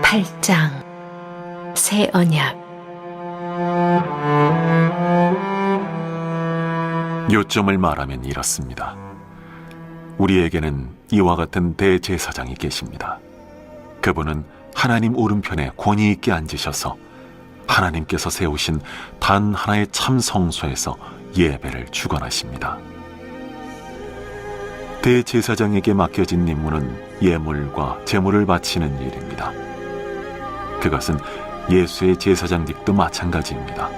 8장 새 언약. 요점을 말하면 이렇습니다. 우리에게는 이와 같은 대제사장이 계십니다. 그분은 하나님 오른편에 권위 있게 앉으셔서 하나님께서 세우신 단 하나의 참 성소에서 예배를 주관하십니다. 대제사장에게 맡겨진 임무는 예물과 제물을 바치는 일입니다. 그것은 예수의 제사장직도 마찬가지입니다.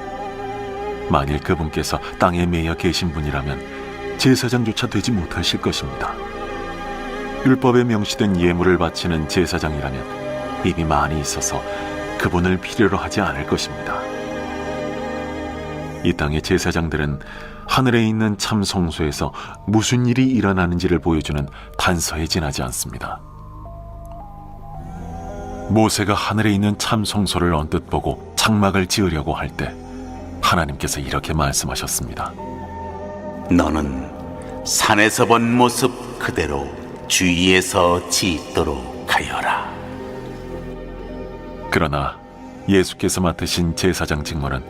만일 그분께서 땅에 매여 계신 분이라면 제사장조차 되지 못하실 것입니다. 율법에 명시된 예물을 바치는 제사장이라면 이미 많이 있어서 그분을 필요로 하지 않을 것입니다. 이 땅의 제사장들은 하늘에 있는 참 성소에서 무슨 일이 일어나는지를 보여주는 단서에 지나지 않습니다. 모세가 하늘에 있는 참 성소를 언뜻 보고 장막을 지으려고 할 때 하나님께서 이렇게 말씀하셨습니다. 너는 산에서 본 모습 그대로 주위에서 짓도록 하여라. 그러나 예수께서 맡으신 제사장 직무는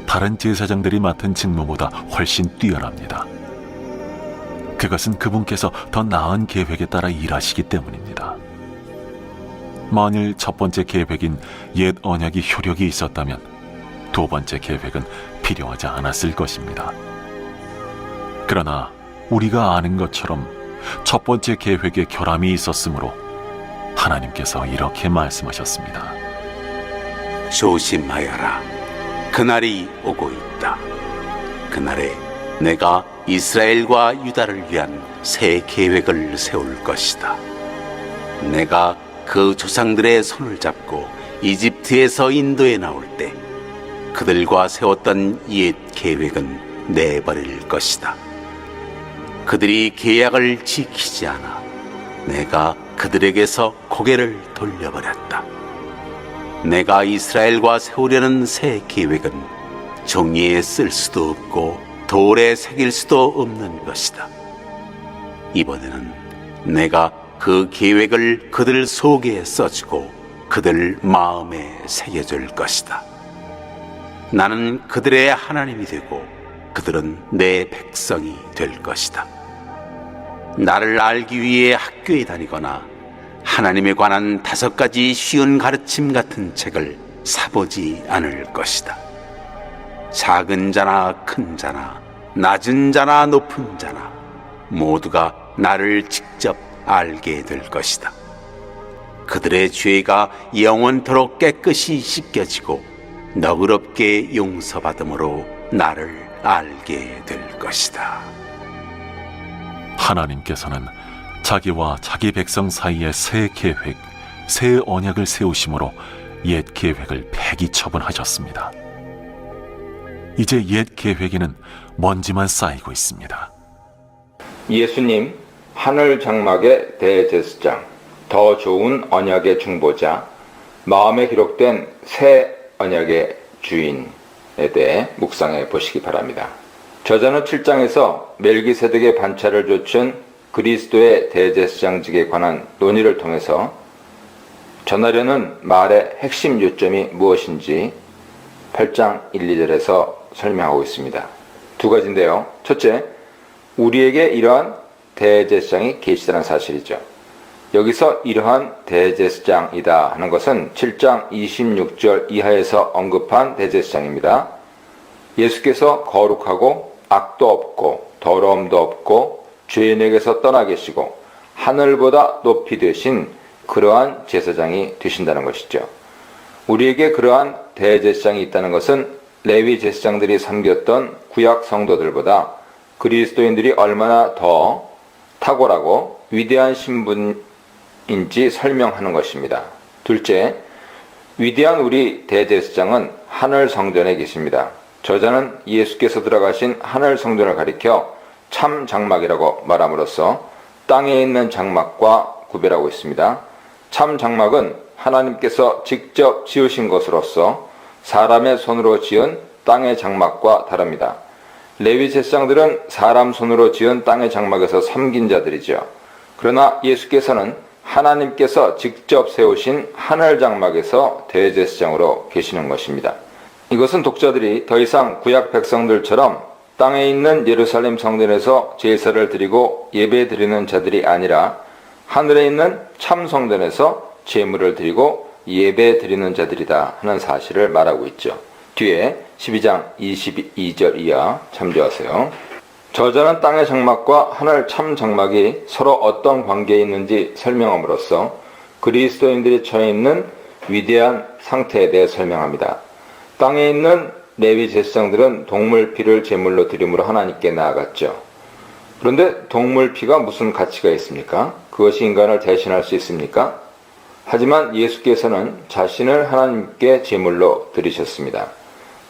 다른 제사장들이 맡은 직무보다 훨씬 뛰어납니다. 그것은 그분께서 더 나은 계획에 따라 일하시기 때문입니다. 만일 첫 번째 계획인 옛 언약이 효력이 있었다면 두 번째 계획은 필요하지 않았을 것입니다. 그러나 우리가 아는 것처럼 첫 번째 계획에 결함이 있었으므로 하나님께서 이렇게 말씀하셨습니다. 조심하여라. 그날이 오고 있다. 그날에 내가 이스라엘과 유다를 위한 새 계획을 세울 것이다. 내가 그 조상들의 손을 잡고 이집트에서 인도에 나올 때 그들과 세웠던 옛 계획은 내버릴 것이다. 그들이 계약을 지키지 않아 내가 그들에게서 고개를 돌려버렸다. 내가 이스라엘과 세우려는 새 계획은 종이에 쓸 수도 없고 돌에 새길 수도 없는 것이다. 이번에는 내가 그 계획을 그들 속에 써주고 그들 마음에 새겨줄 것이다. 나는 그들의 하나님이 되고 그들은 내 백성이 될 것이다. 나를 알기 위해 학교에 다니거나 하나님에 관한 5가지 쉬운 가르침 같은 책을 사보지 않을 것이다. 작은 자나 큰 자나 낮은 자나 높은 자나 모두가 나를 직접 알게 될 것이다. 그들의 죄가 영원토록 깨끗이 씻겨지고 너그럽게 용서받음으로 나를 알게 될 것이다. 하나님께서는 자기와 자기 백성 사이에 새 계획, 새 언약을 세우심으로 옛 계획을 폐기 처분하셨습니다. 이제 옛 계획에는 먼지만 쌓이고 있습니다. 예수님, 하늘 장막의 대제사장, 더 좋은 언약의 중보자, 마음에 기록된 새 언약의 주인에 대해 묵상해 보시기 바랍니다. 저자는 7장에서 멜기세덱의 반차를 좇은 그리스도의 대제사장직에 관한 논의를 통해서 전하려는 말의 핵심 요점이 무엇인지 8장 1, 2절에서 설명하고 있습니다. 두 가지인데요. 첫째, 우리에게 이러한 대제사장이 계시다는 사실이죠. 여기서 이러한 대제사장이다 하는 것은 7장 26절 이하에서 언급한 대제사장입니다. 예수께서 거룩하고 악도 없고 더러움도 없고 죄인에게서 떠나 계시고 하늘보다 높이 되신 그러한 제사장이 되신다는 것이죠. 우리에게 그러한 대제사장이 있다는 것은 레위 제사장들이 섬겼던 구약 성도들보다 그리스도인들이 얼마나 더 탁월하고 위대한 신분인지 설명하는 것입니다. 둘째, 위대한 우리 대제사장은 하늘 성전에 계십니다. 저자는 예수께서 들어가신 하늘 성전을 가리켜 참 장막이라고 말함으로써 땅에 있는 장막과 구별하고 있습니다. 참 장막은 하나님께서 직접 지으신 것으로서 사람의 손으로 지은 땅의 장막과 다릅니다. 레위 제사장들은 사람 손으로 지은 땅의 장막에서 섬긴 자들이죠. 그러나 예수께서는 하나님께서 직접 세우신 하늘 장막에서 대제사장으로 계시는 것입니다. 이것은 독자들이 더 이상 구약 백성들처럼 땅에 있는 예루살렘 성전에서 제사를 드리고 예배 드리는 자들이 아니라 하늘에 있는 참 성전에서 제물을 드리고 예배 드리는 자들이다 하는 사실을 말하고 있죠. 뒤에 12장 22절 이하 참조하세요. 저자는 땅의 장막과 하늘 참 장막이 서로 어떤 관계에 있는지 설명함으로써 그리스도인들이 처해 있는 위대한 상태에 대해 설명합니다. 땅에 있는 레위 제사장들은 동물 피를 제물로 드림으로 하나님께 나아갔죠. 그런데 동물 피가 무슨 가치가 있습니까? 그것이 인간을 대신할 수 있습니까? 하지만 예수께서는 자신을 하나님께 제물로 드리셨습니다.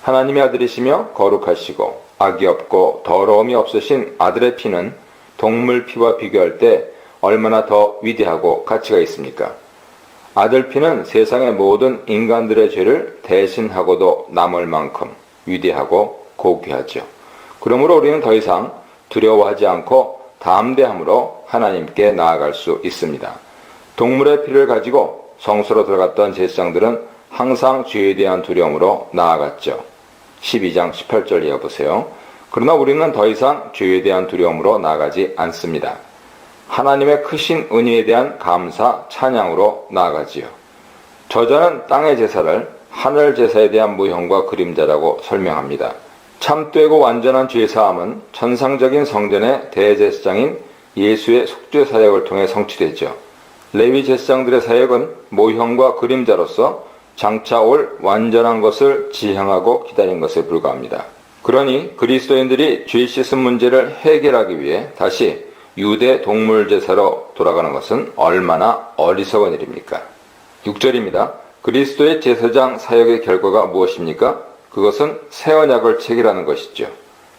하나님의 아들이시며 거룩하시고 악이 없고 더러움이 없으신 아들의 피는 동물 피와 비교할 때 얼마나 더 위대하고 가치가 있습니까? 아들 피는 세상의 모든 인간들의 죄를 대신하고도 남을 만큼 위대하고 고귀하죠. 그러므로 우리는 더 이상 두려워하지 않고 담대함으로 하나님께 나아갈 수 있습니다. 동물의 피를 가지고 성소로 들어갔던 제사장들은 항상 죄에 대한 두려움으로 나아갔죠. 12장 18절 이하 보세요. 그러나 우리는 더 이상 죄에 대한 두려움으로 나아가지 않습니다. 하나님의 크신 은혜에 대한 감사, 찬양으로 나아가지요. 저자는 땅의 제사를 하늘 제사에 대한 무형과 그림자라고 설명합니다. 참되고 완전한 죄사함은 천상적인 성전의 대제사장인 예수의 속죄 사역을 통해 성취되죠. 레위 제사장들의 사역은 모형과 그림자로서 장차 올 완전한 것을 지향하고 기다린 것에 불과합니다. 그러니 그리스도인들이 죄 씻음 문제를 해결하기 위해 다시 유대 동물 제사로 돌아가는 것은 얼마나 어리석은 일입니까? 6절입니다. 그리스도의 제사장 사역의 결과가 무엇입니까? 그것은 새 언약을 체결하는 것이죠.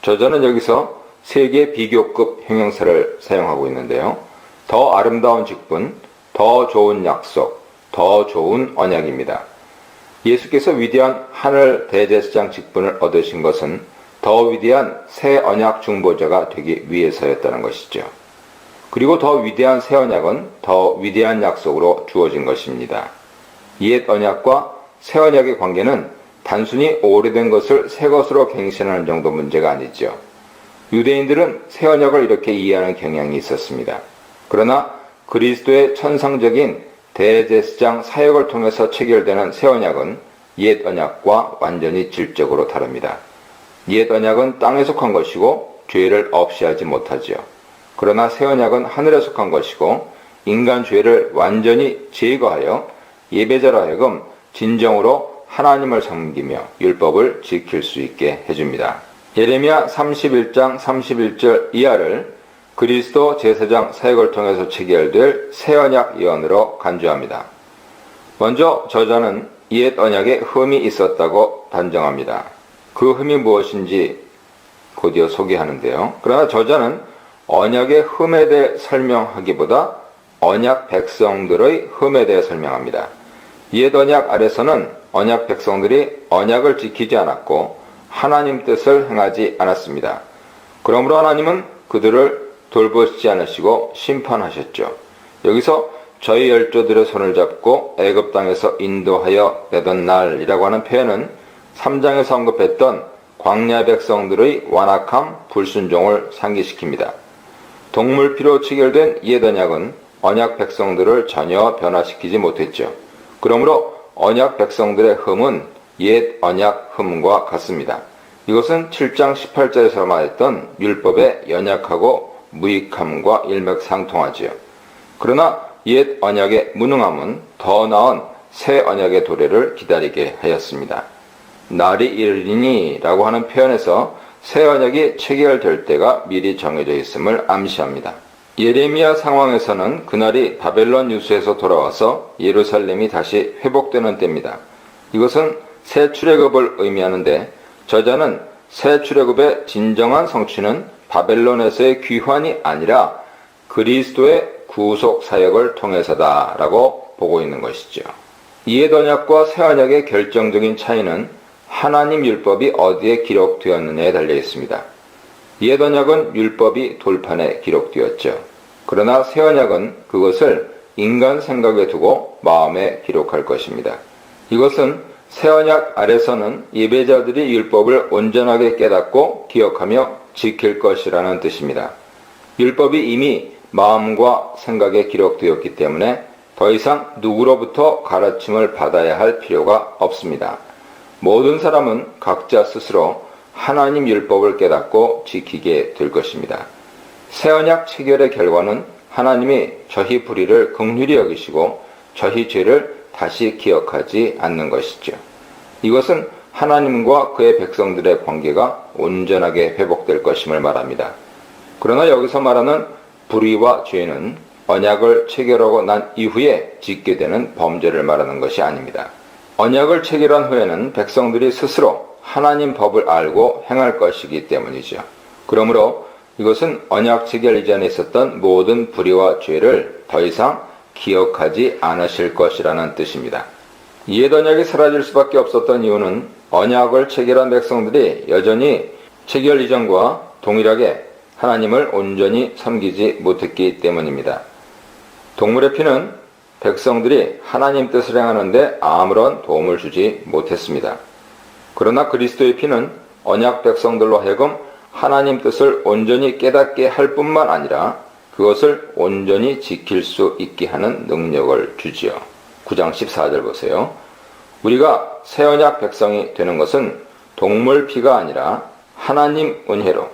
저자는 여기서 세 개의 비교급 형용사를 사용하고 있는데요. 더 아름다운 직분, 더 좋은 약속, 더 좋은 언약입니다. 예수께서 위대한 하늘 대제사장 직분을 얻으신 것은 더 위대한 새 언약 중보자가 되기 위해서였다는 것이죠. 그리고 더 위대한 새 언약은 더 위대한 약속으로 주어진 것입니다. 옛 언약과 새 언약의 관계는 단순히 오래된 것을 새 것으로 갱신하는 정도 문제가 아니죠. 유대인들은 새 언약을 이렇게 이해하는 경향이 있었습니다. 그러나 그리스도의 천상적인 대제사장 사역을 통해서 체결되는 새 언약은 옛 언약과 완전히 질적으로 다릅니다. 옛 언약은 땅에 속한 것이고 죄를 없이 하지 못하지요. 그러나 새 언약은 하늘에 속한 것이고 인간 죄를 완전히 제거하여 예배자로 하여금 진정으로 하나님을 섬기며 율법을 지킬 수 있게 해줍니다. 예레미야 31장 31절 이하를 그리스도 제사장 사역을 통해서 체결될 새 언약 예언으로 간주합니다. 먼저 저자는 옛 언약에 흠이 있었다고 단정합니다. 그 흠이 무엇인지 곧이어 소개하는데요. 그러나 저자는 언약의 흠에 대해 설명하기보다 언약 백성들의 흠에 대해 설명합니다. 옛 언약 아래서는 언약 백성들이 언약을 지키지 않았고 하나님 뜻을 행하지 않았습니다. 그러므로 하나님은 그들을 돌보시지 않으시고 심판하셨죠. 여기서 저희 열조들의 손을 잡고 애굽 땅에서 인도하여 내던 날이라고 하는 표현은 3장에서 언급했던 광야 백성들의 완악함, 불순종을 상기시킵니다. 동물피로 체결된 옛 언약은 언약 백성들을 전혀 변화시키지 못했죠. 그러므로 언약 백성들의 흠은 옛 언약 흠과 같습니다. 이것은 7장 18절에서 말했던 율법의 연약하고 무익함과 일맥상통하지요. 그러나 옛 언약의 무능함은 더 나은 새 언약의 도래를 기다리게 하였습니다. 날이 이르리니 라고 하는 표현에서 새 언약이 체결될 때가 미리 정해져 있음을 암시합니다. 예레미야 상황에서는 그날이 바벨론 유수에서 돌아와서 예루살렘이 다시 회복되는 때입니다. 이것은 새 출애굽을 의미하는데 저자는 새 출애굽의 진정한 성취는 바벨론에서의 귀환이 아니라 그리스도의 구속 사역을 통해서다라고 보고 있는 것이죠. 옛 언약과 새 언약의 결정적인 차이는 하나님 율법이 어디에 기록되었느냐에 달려 있습니다. 옛 언약은 율법이 돌판에 기록되었죠. 그러나 새 언약은 그것을 인간 생각에 두고 마음에 기록할 것입니다. 이것은 새언약 아래서는 예배자들이 율법을 온전하게 깨닫고 기억하며 지킬 것이라는 뜻입니다. 율법이 이미 마음과 생각에 기록되었기 때문에 더 이상 누구로부터 가르침을 받아야 할 필요가 없습니다. 모든 사람은 각자 스스로 하나님 율법을 깨닫고 지키게 될 것입니다. 새언약 체결의 결과는 하나님이 저희 불의를 긍휼히 여기시고 저희 죄를 다시 기억하지 않는 것이죠. 이것은 하나님과 그의 백성들의 관계가 온전하게 회복될 것임을 말합니다. 그러나 여기서 말하는 불의와 죄는 언약을 체결하고 난 이후에 짓게 되는 범죄를 말하는 것이 아닙니다. 언약을 체결한 후에는 백성들이 스스로 하나님 법을 알고 행할 것이기 때문이죠. 그러므로 이것은 언약 체결 이전에 있었던 모든 불의와 죄를 더 이상 기억하지 않으실 것이라는 뜻입니다. 옛 언약이 사라질 수밖에 없었던 이유는 언약을 체결한 백성들이 여전히 체결 이전과 동일하게 하나님을 온전히 섬기지 못했기 때문입니다. 동물의 피는 백성들이 하나님 뜻을 행하는데 아무런 도움을 주지 못했습니다. 그러나 그리스도의 피는 언약 백성들로 하여금 하나님 뜻을 온전히 깨닫게 할 뿐만 아니라 그것을 온전히 지킬 수 있게 하는 능력을 주지요. 9장 14절 보세요. 우리가 새 언약 백성이 되는 것은 동물 피가 아니라 하나님 은혜로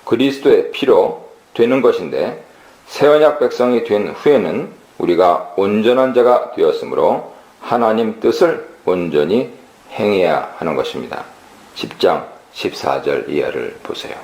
그리스도의 피로 되는 것인데 새 언약 백성이 된 후에는 우리가 온전한 자가 되었으므로 하나님 뜻을 온전히 행해야 하는 것입니다. 10장 14절 이하를 보세요.